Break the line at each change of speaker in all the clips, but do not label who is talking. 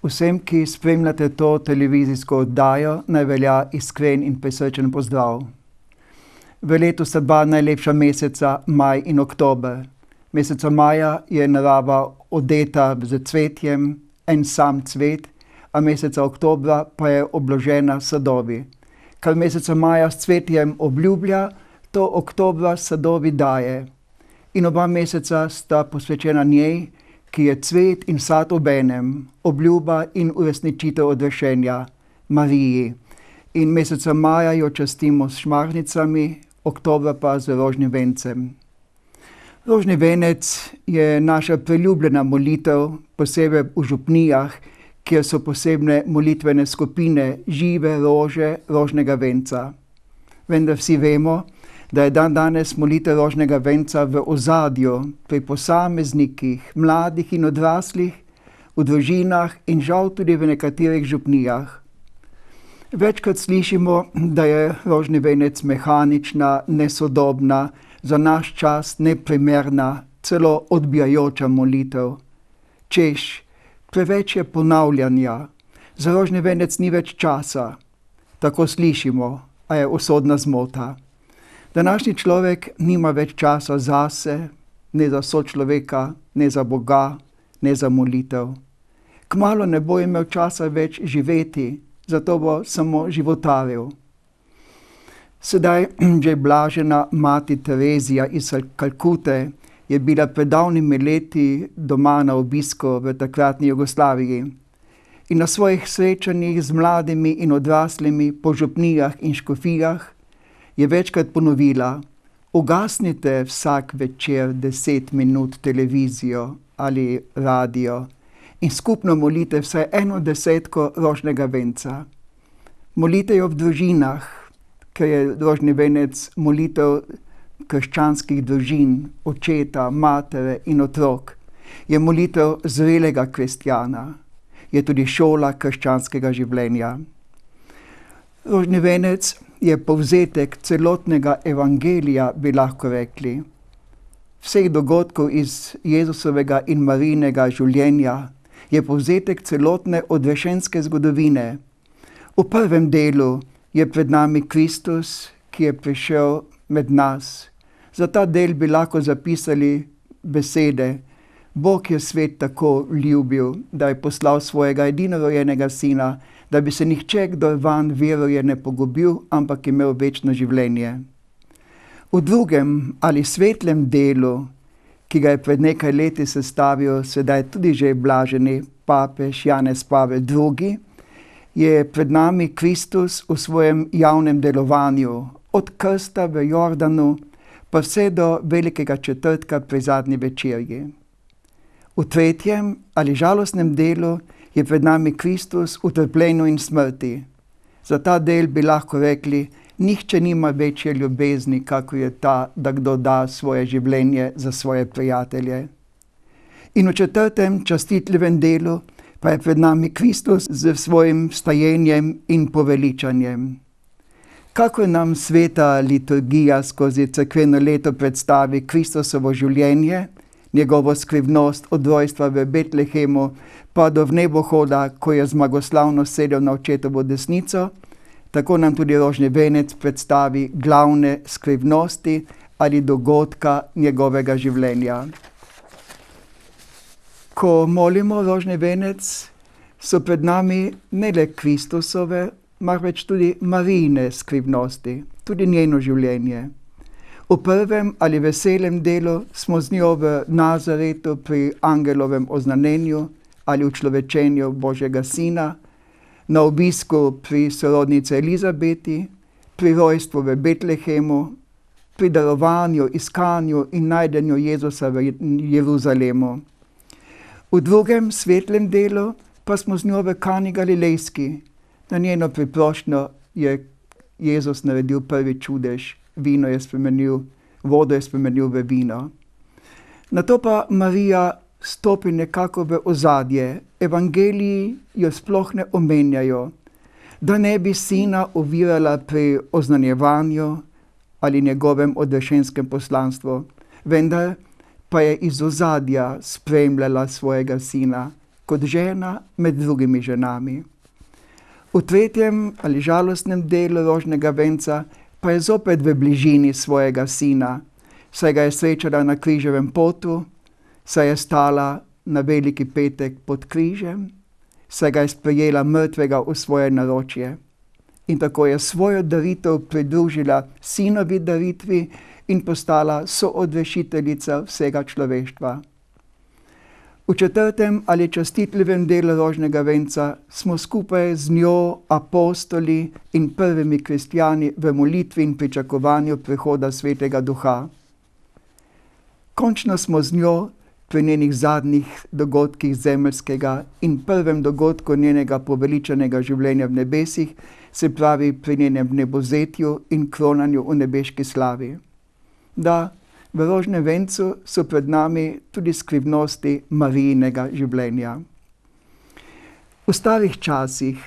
Vsem, ki spremljate to televizijsko oddajo, naj velja iskren in prisrčen pozdrav. V letu sta dva najlepša meseca, maj in oktober. Meseca maja je narava odeta z cvetjem, en sam cvet, a meseca oktobra pa je obložena s sadovi. Kar meseca maja s cvetjem obljublja, to oktobra sadovi daje. In oba meseca sta posvečena njej, ki je cvet in sad obenem, obljuba in uresničitev odrešenja, Mariji. In meseca maja jo častimo s šmarnicami, oktobra pa z rožnim vencem. Rožni venec je naša priljubljena molitev, posebej v župnijah, kjer so posebne molitvene skupine žive rože rožnega venca. Vendar vsi vemo, da je danes molitev rožnega venca v ozadju pri posameznikih, mladih in odraslih, v družinah in žal tudi v nekaterih župnijah. Večkrat slišimo, da je rožni venec mehanična, nesodobna, za naš čas neprimerna, celo odbijajoča molitev. Češ, preveč je ponavljanja, za rožni venec ni več časa. Tako slišimo, a je usodna zmota. Današnji človek nima več časa zase, ne za sočloveka, ne za Boga, ne za molitev. Kmalu ne bo imel časa več živeti, zato bo samo životaril. Sedaj že blažena mati Terezija iz Kalkute je bila pred davnimi leti doma na obisku v takratni Jugoslaviji in na svojih srečanjih z mladimi in odraslimi po župnijah in škofijah je večkrat ponovila: ugasnite vsak večer 10 minut televizijo ali radio in skupno molite vsaj 1/10 rožnega venca. Molite jo v družinah, ker je rožni venec molitev krščanskih družin, očeta, matere in otrok. Je molitev zrelega kristjana. Je tudi šola krščanskega življenja. Rožni venec je povzetek celotnega evangelija, bi lahko rekli. Vseh dogodkov iz Jezusovega in Marijinega življenja je povzetek celotne odrešenske zgodovine. V prvem delu je pred nami Kristus, ki je prišel med nas. Za ta del bi lahko zapisali besede: Bog je svet tako ljubil, da je poslal svojega edinorojenega sina, da bi se nihče, kdor vanj veruje, ne pogubil, ampak imel večno življenje. V drugem ali svetlem delu, ki ga je pred nekaj leti sestavil sedaj tudi že blaženi papež Janez Pavel II., je pred nami Kristus v svojem javnem delovanju, od krsta v Jordanu pa vse do velikega četrtka pri zadnji večerji. V tretjem ali žalostnem delu je pred nami Kristus v trpljenju in smrti. Za ta del bi lahko rekli: nihče nima večje ljubezni, kakor je ta, da kdo da svoje življenje za svoje prijatelje. In v četrtem častitljivem delu pa je pred nami Kristus z svojim vstajenjem in poveličanjem. Kako nam sveta liturgija skozi cerkveno leto predstavi Kristusovo življenje, njegovo skrivnost od rojstva v Betlehemu pa do vnebohoda, ko je zmagoslavno sedel na očetovo desnico, tako nam tudi rožni venec predstavi glavne skrivnosti ali dogodka njegovega življenja. Ko molimo rožni venec, so pred nami ne le Kristusove, marveč tudi Marijine skrivnosti, tudi njeno življenje. V prvem ali veselem delu smo z njo v Nazaretu pri angelovem oznanjenju ali učlovečenju Božjega Sina, na obisku pri sorodnici Elizabeti, pri rojstvu v Betlehemu, pri darovanju, iskanju in najdenju Jezusa v Jeruzalemu. V drugem svetlem delu pa smo z njo v Kani Galilejski. Na njeno priprošnjo je Jezus naredil prvi čudež. Vodo je spremenil v vino. Nato pa Marija stopi nekako v ozadje. Evangeliji jo sploh ne omenjajo, da ne bi sina ovirala pri oznanjevanju ali njegovem odrešenskem poslanstvu, vendar pa je iz ozadja spremljala svojega sina kot žena med drugimi ženami. V tretjem ali žalostnem delu rožnega venca pa je zopet v bližini svojega sina, saj ga je srečala na križevem potu, saj je stala na veliki petek pod križem, saj ga je sprejela mrtvega v svoje naročje. In tako je svojo daritev pridružila sinovi daritvi in postala soodrešiteljica vsega človeštva. V četrtem ali častitljivem delu rožnega venca smo skupaj z njo apostoli in prvimi kristjani v molitvi in pričakovanju prihoda Svetega Duha. Končno smo z njo pri njenih zadnjih dogodkih zemeljskega in prvem dogodku njenega poveličanega življenja v nebesih, se pravi pri njenem vnebovzetju in kronanju v nebeški slavi. Da, v rožnem vencu so pred nami tudi skrivnosti Marijinega življenja. V starih časih,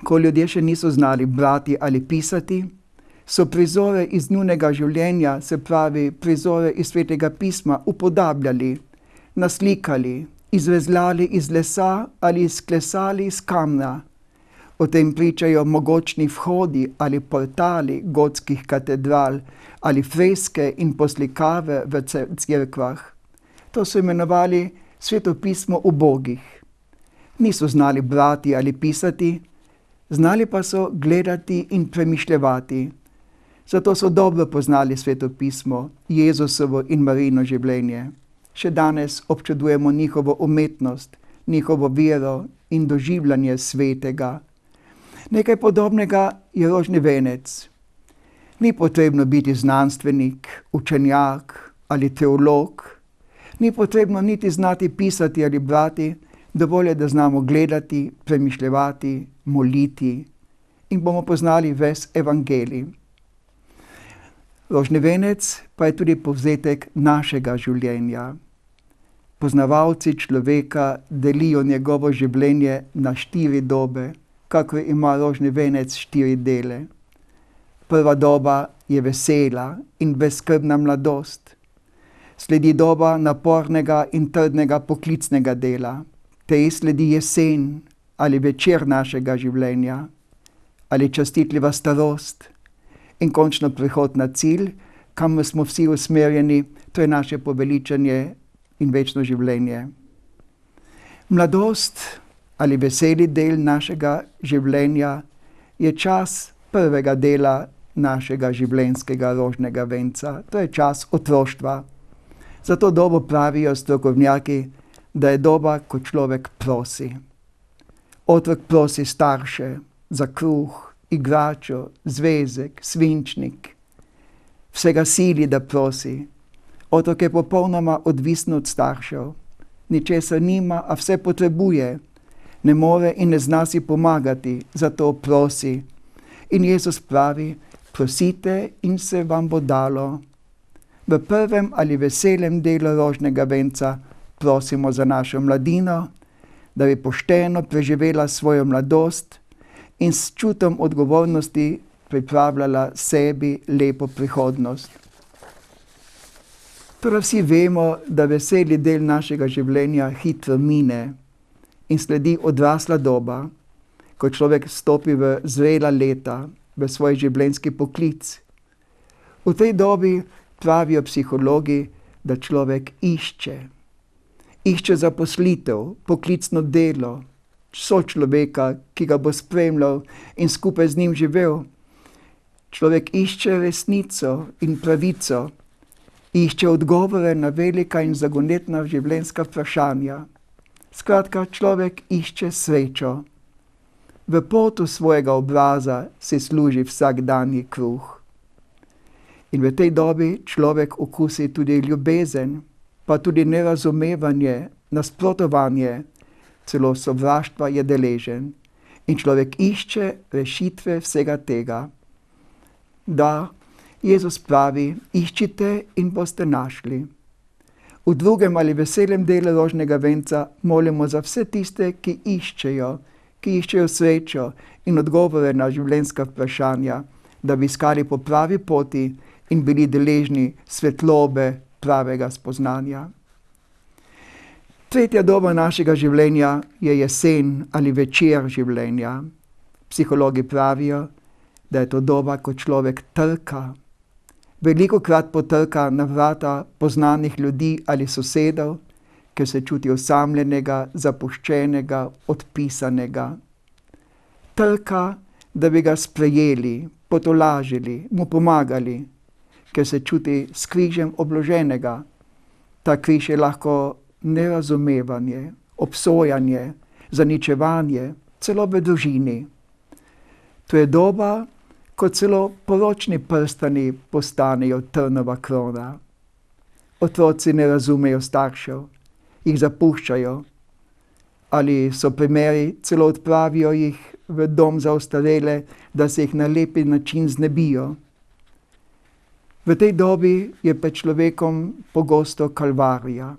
ko ljudje še niso znali brati ali pisati, so prizore iz njunega življenja, se pravi prizore iz Svetega pisma, upodabljali, naslikali, izvezljali iz lesa ali izklesali iz kamna. O tem pričajo mogočni vhodi ali portali gotskih katedral ali freske in poslikave v cerkvah. To so imenovali svetopismo ubogih. Niso znali brati ali pisati, znali pa so gledati in premišljevati. Zato so dobro poznali svetopismo, Jezusovo in Marijino življenje. Še danes občudujemo njihovo umetnost, njihovo vero in doživljanje svetega. Nekaj podobnega je rožni venec. Ni potrebno biti znanstvenik, učenjak ali teolog. Ni potrebno niti znati pisati ali brati, dovolj je, da znamo gledati, premišljevati, moliti in bomo poznali ves evangelij. Rožni venec pa je tudi povzetek našega življenja. Poznavalci človeka delijo njegovo življenje na 4 dobe, kakor ima rožni venec 4 dele. Prva doba je vesela in brezskrbna mladost. Sledi doba napornega in trdnega poklicnega dela. Tej sledi jesen ali večer našega življenja, ali častitljiva starost in končno prihod na cilj, kamor smo vsi usmerjeni, to je naše poveličanje in večno življenje. Mladost ali veseli del našega življenja je čas prvega dela našega življenjskega rožnega venca. To je čas otroštva. Zato dobo pravijo strokovnjaki, da je doba, ko človek prosi. Otrok prosi starše za kruh, igračo, zvezek, svinčnik. Vsega sili, da prosi. Otrok je popolnoma odvisen od staršev. Ničesar nima, a vse potrebuje. Ne more in ne zna si pomagati, zato prosi. In Jezus pravi, prosite in se vam bo dalo. V prvem ali veselem delu rožnega venca prosimo za našo mladino, da bi pošteno preživela svojo mladost in s čutom odgovornosti pripravljala sebi lepo prihodnost. Torej vsi vemo, da veseli del našega življenja hitro mine in sledi odrasla doba, ko človek stopi v zrela leta, v svoj življenjski poklic. V tej dobi pravijo psihologi, da človek išče zaposlitev, poklicno delo, sočloveka, ki ga bo spremljal in skupaj z njim živel. Človek išče resnico in pravico, išče odgovore na velika in zagonetna življenjska vprašanja. Skratka, človek išče srečo. V potu svojega obraza si služi vsakdanji kruh. In v tej dobi človek okusi tudi ljubezen, pa tudi nerazumevanje, nasprotovanje, celo sovraštva je deležen. In človek išče rešitve vsega tega. Da, Jezus pravi, iščite in boste našli. V drugem ali veselem delu rožnega venca molimo za vse tiste, ki iščejo srečo in odgovore na življenjska vprašanja, da bi iskali po pravi poti in bili deležni svetlobe pravega spoznanja. Tretja doba našega življenja je jesen ali večer življenja. Psihologi pravijo, da je to doba, ko človek trka. Velikokrat potrka na vrata poznanih ljudi ali sosedov, ker se čuti osamljenega, zapuščenega, odpisanega. Trka, da bi ga sprejeli, potolažili, mu pomagali, ker se čuti s križem obloženega. Ta križ je lahko nerazumevanje, obsojanje, zaničevanje, celo v družini. To je doba, ko celo poročni prstani postanejo trnova krona. Otroci ne razumejo staršev, jih zapuščajo, ali so primeri, celo odpravijo jih v dom za ostarele, da se jih na lepi način znebijo. V tej dobi je pred človekom pogosto kalvarija.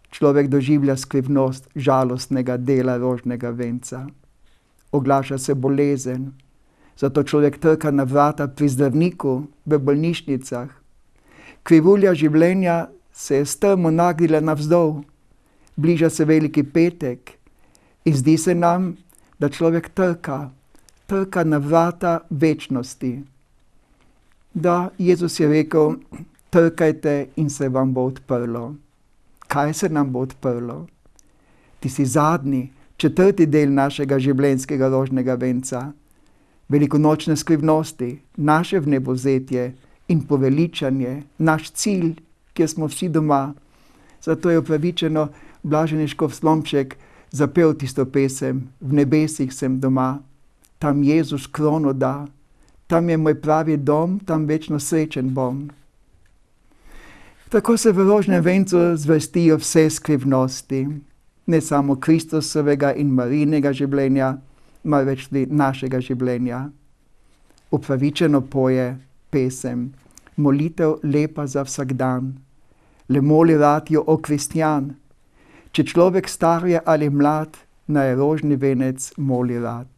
Človek doživlja skrivnost žalostnega dela rožnega venca. Oglaša se bolezen, zato človek trka na vrata pri zdravniku v bolnišnicah. Krivulja življenja se je strmo nagnila navzdol, bliža se veliki petek in zdi se nam, da človek trka na vrata večnosti. Da, Jezus je rekel, trkajte in se vam bo odprlo. Kaj se nam bo odprlo? Tisti zadnji, četrti del našega življenjskega rožnega venca, velikonočne skrivnosti, naše vnebovzetje in poveličanje, naš cilj, kjer smo vsi doma. Zato je upravičeno blaženiškov Slomšek zapel tisto pesem: V nebesih sem doma, tam Jezus krono da, tam je moj pravi dom, tam večno srečen bom. Tako se v rožnem vencu zvrstijo vse skrivnosti, ne samo Kristusovega in Marijinega življenja, marveč tudi našega življenja. Upravičeno poje pesem, molitev lepa za vsak dan, le moli rad jo, o kristjan, če človek star je ali mlad, naj rožni venec moli rad.